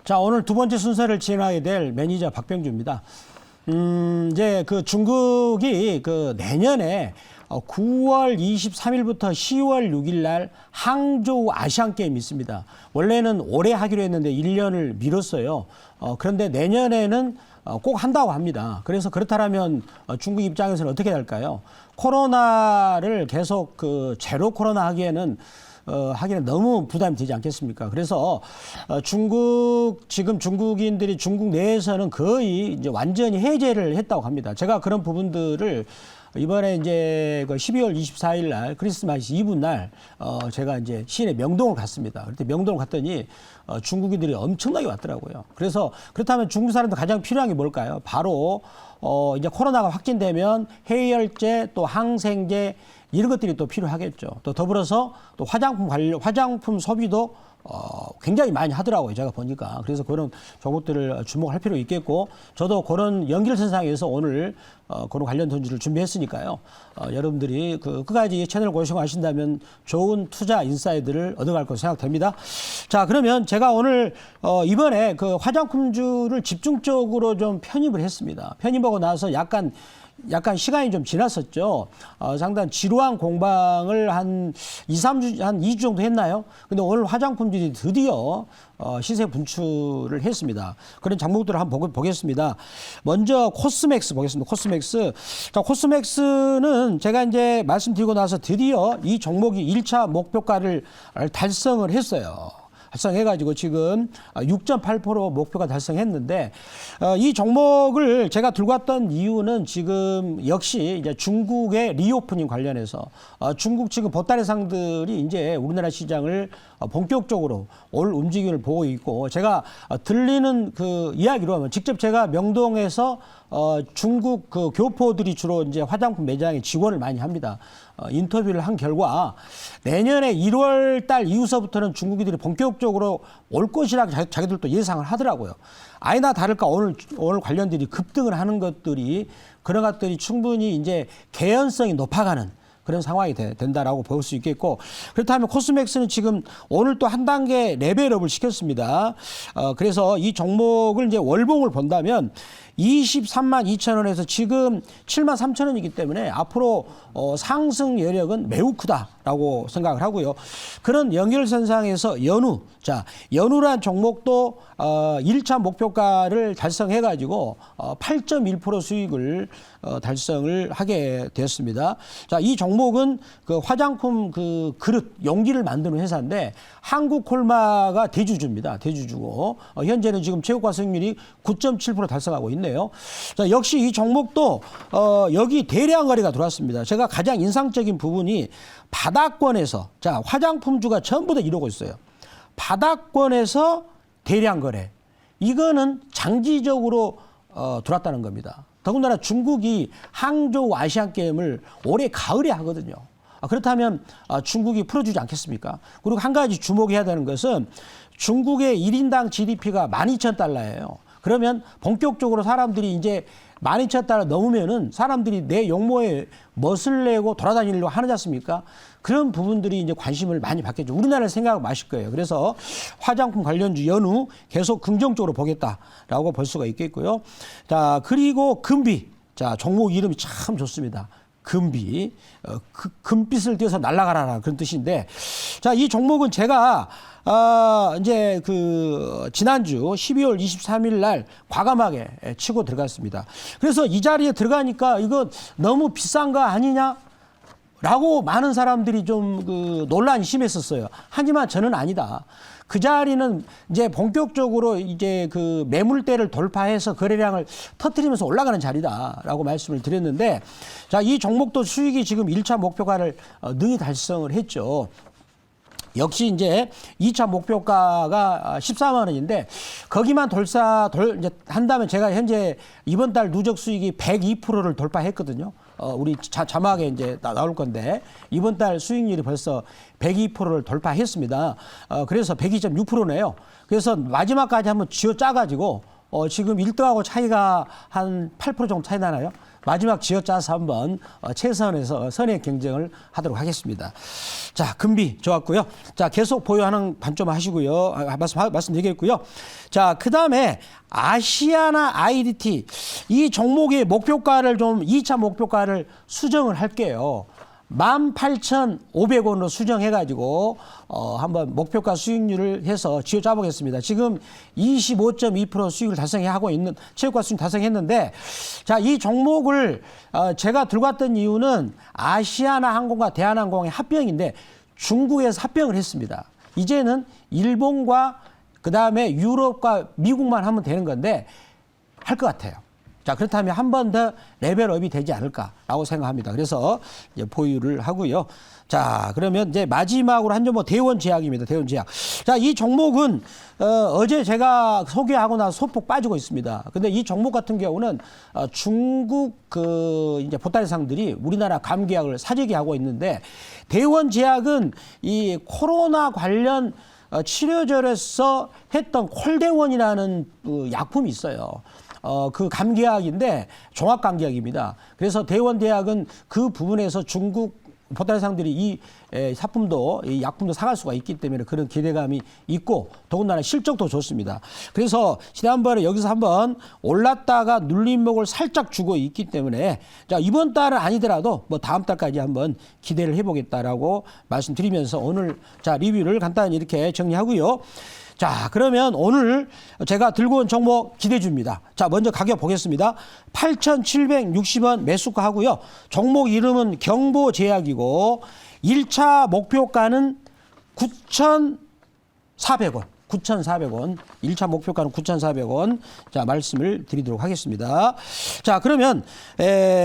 자, 오늘 두 번째 순서를 진행하게 될 매니저 박병주입니다. 이제 그 중국이 그 내년에 9월 23일부터 10월 6일 날 항저우 아시안 게임이 있습니다. 원래는 올해 하기로 했는데 1년을 미뤘어요. 그런데 내년에는 꼭 한다고 합니다. 그래서 그렇다면 중국 입장에서는 어떻게 할까요? 코로나를 계속 그 제로 코로나 하기에는 너무 부담이 되지 않겠습니까? 그래서 지금 중국인들이 중국 내에서는 거의 이제 완전히 해제를 했다고 합니다. 제가 그런 부분들을 이번에 이제 그 12월 24일 날 크리스마스 이브 날 제가 이제 시내 명동을 갔습니다. 그때 명동을 갔더니 중국인들이 엄청나게 왔더라고요. 그래서 그렇다면 중국 사람들 가장 필요한 게 뭘까요? 바로 이제 코로나가 확진되면 해열제 또 항생제 이런 것들이 또 필요하겠죠. 또 더불어서 또 화장품 소비도 굉장히 많이 하더라고요. 제가 보니까. 그래서 그런 종목들을 주목할 필요 있겠고, 저도 그런 연결선상에서 오늘 그런 관련 돈지를 준비했으니까요. 여러분들이 끝까지 채널 고정하신다면 좋은 투자 인사이드를 얻어갈 것으로 생각됩니다. 자, 그러면 제가 오늘 이번에 그 화장품주를 집중적으로 좀 편입을 했습니다. 편입하고 나서 약간 시간이 좀 지났었죠. 상당히 지루한 공방을 한 2주 정도 했나요? 근데 오늘 화장품들이 드디어 시세 분출을 했습니다. 그런 종목들을 한번 보겠습니다. 먼저 코스맥스 보겠습니다. 코스맥스. 자, 코스맥스는 제가 이제 말씀드리고 나서 드디어 이 종목이 1차 목표가를 달성을 했어요. 달성해가지고 지금 6.8% 목표가 달성했는데, 이 종목을 제가 들고 왔던 이유는 지금 역시 이제 중국의 리오프닝 관련해서 중국 지금 보따리 상들이 이제 우리나라 시장을 본격적으로 올 움직임을 보고 있고, 제가 들리는 그 이야기로 하면 직접 제가 명동에서 중국 그 교포들이 주로 이제 화장품 매장에 지원을 많이 합니다. 인터뷰를 한 결과 내년에 1월 달 이후서부터는 중국인들이 본격적으로 올 것이라고 자기들도 예상을 하더라고요. 아니나 다를까 오늘 관련들이 급등을 하는 것들이 그런 것들이 충분히 이제 개연성이 높아가는 그런 상황이 된다라고 볼 수 있겠고, 그렇다면 코스맥스는 지금 오늘 또 한 단계 레벨업을 시켰습니다. 그래서 이 종목을 이제 월봉을 본다면 23만 2천 원에서 지금 7만 3천 원이기 때문에 앞으로 상승 여력은 매우 크다라고 생각을 하고요. 그런 연결선상에서 연우란 종목도 1차 목표가를 달성해가지고 8.1% 수익을 달성을 하게 되었습니다. 자, 이 종목은 그 화장품 그 그릇 용기를 만드는 회사인데 한국콜마가 대주주입니다. 대주주고 현재는 지금 최고가 수익률이 9.7% 달성하고 있네요. 자, 역시 이 종목도 여기 대량 거래가 들어왔습니다. 제가 가장 인상적인 부분이 바닥권에서, 자, 화장품주가 전부 다 이러고 있어요. 바닥권에서 대량 거래. 이거는 장기적으로 들어왔다는 겁니다. 더군다나 중국이 항저우 아시안 게임을 올해 가을에 하거든요. 그렇다면 중국이 풀어주지 않겠습니까? 그리고 한 가지 주목해야 되는 것은 중국의 1인당 GDP가 12,000달러예요. 그러면 본격적으로 사람들이 이제 12,000달러 넘으면은 사람들이 내 용모에 멋을 내고 돌아다니려고 하지 않습니까? 그런 부분들이 이제 관심을 많이 받겠죠. 우리나라를 생각하고 마실 거예요. 그래서 화장품 관련주 연우 계속 긍정적으로 보겠다라고 볼 수가 있겠고요. 자, 그리고 금비. 자, 종목 이름이 참 좋습니다. 금비. 금빛을 띄어서 날아가라 그런 뜻인데, 자, 이 종목은 제가 이제 그 지난주 12월 23일 날 과감하게 치고 들어갔습니다. 그래서 이 자리에 들어가니까 이거 너무 비싼 거 아니냐? 라고 많은 사람들이 좀 그 논란이 심했었어요. 하지만 저는 아니다. 그 자리는 이제 본격적으로 이제 그 매물대를 돌파해서 거래량을 터뜨리면서 올라가는 자리다라고 말씀을 드렸는데, 자, 이 종목도 수익이 지금 1차 목표가를 능히 달성을 했죠. 역시 이제 2차 목표가가 14만 원인데 거기만 이제 한다면 제가 현재 이번 달 누적 수익이 102%를 돌파했거든요. 우리 자막에 이제 나올 건데 이번 달 수익률이 벌써 102%를 돌파했습니다. 그래서 102.6%네요. 그래서 마지막까지 한번 쥐어 짜가지고 지금 1등하고 차이가 한 8% 정도 차이 나나요? 마지막 쥐어짜서 한번 최선에서 선의 경쟁을 하도록 하겠습니다. 자, 금비 좋았고요. 자, 계속 보유하는 관점 하시고요. 말씀드리겠고요. 자, 그 다음에 아시아나 IDT 이 종목의 목표가를 좀 2차 목표가를 수정을 할게요. 18,500원으로 수정해가지고 한번 목표가 수익률을 해서 쥐어짜 보겠습니다. 지금 25.2% 수익을 달성하고 있는 최고가 수익 달성했는데, 자, 이 종목을 제가 들고 왔던 이유는 아시아나 항공과 대한항공의 합병인데 중국에서 합병을 했습니다. 이제는 일본과 그 다음에 유럽과 미국만 하면 되는 건데 할 것 같아요. 자, 그렇다면 한 번 더 레벨업이 되지 않을까라고 생각합니다. 그래서 이제 보유를 하고요. 자, 그러면 이제 마지막으로 한 종목 대원제약입니다. 대원제약. 자, 이 종목은 어제 제가 소개하고 나서 소폭 빠지고 있습니다. 근데 이 종목 같은 경우는 중국 이제 보따리상들이 우리나라 감계약을 사재기 하고 있는데, 대원제약은 이 코로나 관련 치료제로서 했던 콜대원이라는 약품이 있어요. 그 감기약인데 종합감기약입니다. 그래서 대원대학은 그 부분에서 중국 보따리상들이 이 상품도 이 약품도 사갈 수가 있기 때문에 그런 기대감이 있고 더군다나 실적도 좋습니다. 그래서 지난번에 여기서 한번 올랐다가 눌림목을 살짝 주고 있기 때문에 자, 이번 달은 아니더라도 뭐 다음 달까지 한번 기대를 해보겠다라고 말씀드리면서 오늘 자, 리뷰를 간단히 이렇게 정리하고요. 자, 그러면 오늘 제가 들고 온 종목 기대주입니다. 자, 먼저 가격 보겠습니다. 8,760원 매수가 하고요. 종목 이름은 경보제약이고 1차 목표가는 9,400원. 9,400원. 1차 목표가는 9,400원. 자, 말씀을 드리도록 하겠습니다. 자, 그러면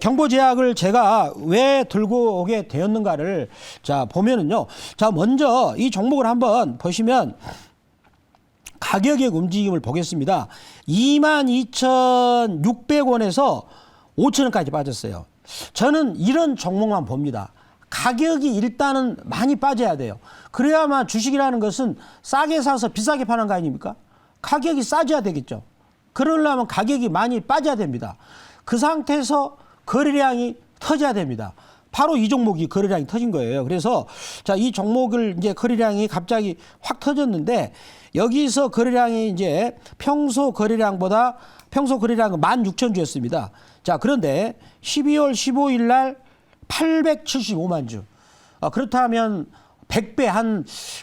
경보제약을 제가 왜 들고 오게 되었는가를 자, 보면은요. 자, 먼저 이 종목을 한번 보시면 가격의 움직임을 보겠습니다. 22,600원에서 5,000원까지 빠졌어요. 저는 이런 종목만 봅니다. 가격이 일단은 많이 빠져야 돼요. 그래야만 주식이라는 것은 싸게 사서 비싸게 파는 거 아닙니까? 가격이 싸져야 되겠죠. 그러려면 가격이 많이 빠져야 됩니다. 그 상태에서 거래량이 터져야 됩니다. 바로 이 종목이 거래량이 터진 거예요. 그래서 자, 이 종목을 이제 거래량이 갑자기 확 터졌는데 여기서 거래량이 이제 평소 거래량은 16,000주였습니다. 자, 그런데 12월 15일 날 875만 주. 그렇다면 100배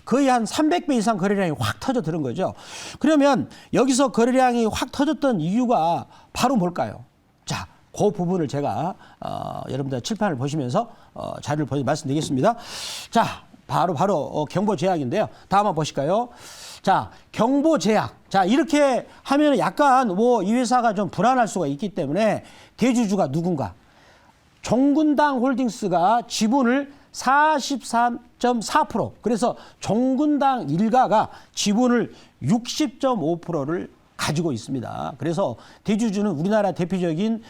거의 한 300배 이상 거래량이 확 터져 들은 거죠. 그러면 여기서 거래량이 확 터졌던 이유가 바로 뭘까요? 자, 그 부분을 제가 여러분들 칠판을 보시면서 자료를 말씀드리겠습니다. 자, 바로 경보제약인데요. 다음 한번 보실까요? 자, 경보제약. 자, 이렇게 하면 약간 이 회사가 좀 불안할 수가 있기 때문에 대주주가 누군가? 종근당 홀딩스가 지분을 43.4%. 그래서 종근당 일가가 지분을 60.5%를 가지고 있습니다. 그래서 대주주는 우리나라 대표적인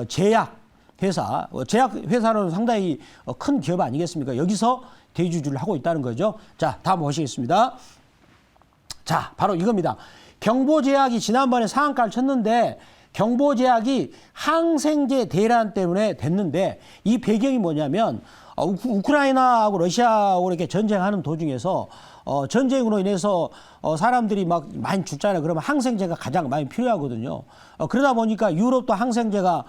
제약 회사는 상당히 큰 기업 아니겠습니까? 여기서 대주주를 하고 있다는 거죠. 자, 다음 보시겠습니다. 자, 바로 이겁니다. 경보제약이 지난번에 상한가를 쳤는데 경보제약이 항생제 대란 때문에 됐는데 이 배경이 뭐냐면 우크라이나하고 러시아하고 이렇게 전쟁하는 도중에서 전쟁으로 인해서 사람들이 막 많이 죽잖아요. 그러면 항생제가 가장 많이 필요하거든요. 그러다 보니까 유럽도 항생제가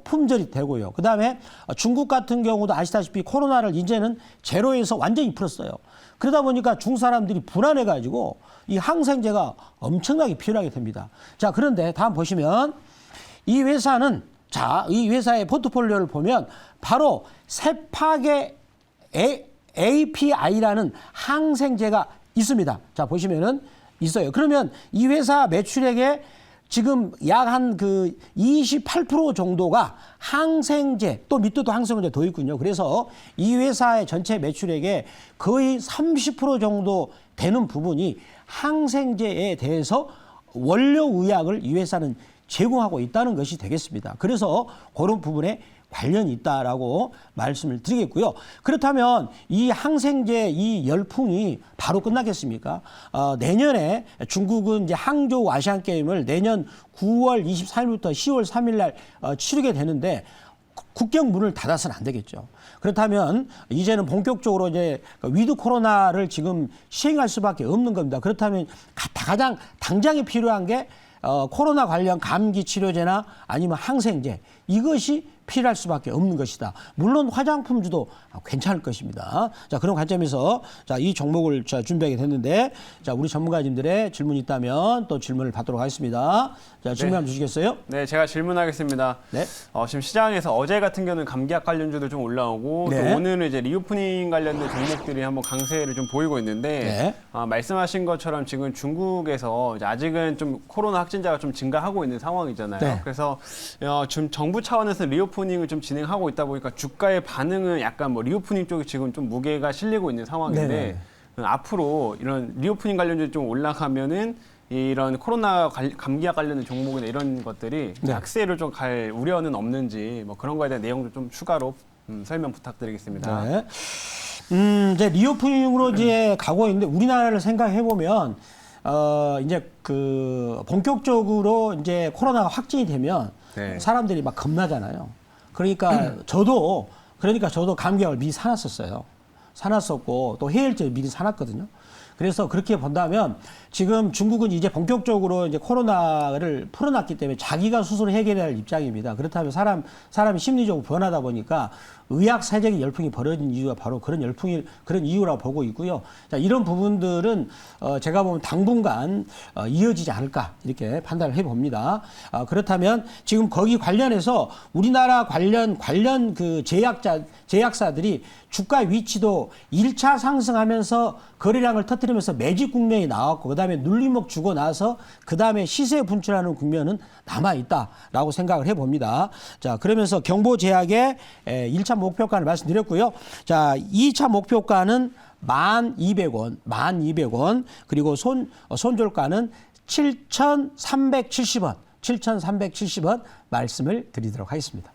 품절이 되고요. 그다음에 중국 같은 경우도 아시다시피 코로나를 이제는 제로에서 완전히 풀었어요. 그러다 보니까 중국 사람들이 불안해가지고 이 항생제가 엄청나게 필요하게 됩니다. 자, 그런데 다음 보시면 이 회사는 자, 이 회사의 포트폴리오를 보면 바로 세팍의 API라는 항생제가 있습니다. 자, 보시면은 있어요. 그러면 이 회사 매출액의 지금 약 한 28% 정도가 항생제, 또 밑에도 항생제 더 있군요. 그래서 이 회사의 전체 매출액의 거의 30% 정도 되는 부분이 항생제에 대해서 원료 의약을 이 회사는 제공하고 있다는 것이 되겠습니다. 그래서 그런 부분에 관련이 있다라고 말씀을 드리겠고요. 그렇다면 이 항생제 이 열풍이 바로 끝나겠습니까? 내년에 중국은 이제 항저우 아시안 게임을 내년 9월 23일부터 10월 3일 날 치르게 되는데 국경 문을 닫아서는 안 되겠죠. 그렇다면 이제는 본격적으로 이제 위드 코로나를 지금 시행할 수밖에 없는 겁니다. 그렇다면 가장 당장에 필요한 게 코로나 관련 감기 치료제나 아니면 항생제 이것이 필요할 수밖에 없는 것이다. 물론 화장품주도 괜찮을 것입니다. 자, 그런 관점에서 자, 이 종목을 준비하게 됐는데 자, 우리 전문가님들의 질문이 있다면 또 질문을 받도록 하겠습니다. 자, 질문 한번 주시겠어요? 네, 제가 질문하겠습니다. 네. 지금 시장에서 어제 같은 경우는 감기약 관련주도 좀 올라오고 네. 또 오늘은 이제 리오프닝 관련된 종목들이 한번 강세를 좀 보이고 있는데 네. 말씀하신 것처럼 지금 중국에서 이제 아직은 좀 코로나 확진자가 좀 증가하고 있는 상황이잖아요. 네. 그래서 지금 정부 차원에서 리오프닝을 좀 진행하고 있다 보니까 주가의 반응은 약간 뭐 리오프닝 쪽이 지금 좀 무게가 실리고 있는 상황인데 앞으로 이런 리오프닝 관련주 좀 올라가면은 이런 코로나 감기약 관련된 종목이나 이런 것들이 약세를 좀 갈 우려는 없는지 뭐 그런 거에 대한 내용도 좀 추가로 설명 부탁드리겠습니다. 네. 이제 리오프닝으로 이제 가고 있는데 우리나라를 생각해 보면 이제 그 본격적으로 이제 코로나가 확진이 되면 사람들이 막 겁나잖아요. 그러니까 저도 감기약을 미리 사놨었어요. 사놨었고 또 해열제 미리 사놨거든요. 그래서 그렇게 본다면 지금 중국은 이제 본격적으로 이제 코로나를 풀어놨기 때문에 자기가 스스로 해결해야 할 입장입니다. 그렇다면 사람이 심리적으로 변하다 보니까 의학 사회적인 열풍이 벌어진 이유가 바로 그런 이유라고 보고 있고요. 자, 이런 부분들은 제가 보면 당분간 이어지지 않을까 이렇게 판단을 해봅니다. 그렇다면 지금 거기 관련해서 우리나라 관련 그 제약사들이 주가 위치도 1차 상승하면서 거래량을 터뜨리면서 매집 국면이 나왔고 그다음에 눌림목 주고 나서 그다음에 시세 분출하는 국면은 남아있다라고 생각을 해봅니다. 자, 그러면서 경보제약의 1차 목표가를 말씀드렸고요. 자, 2차 목표가는 1,200원 그리고 손절가는 7,370원 말씀을 드리도록 하겠습니다.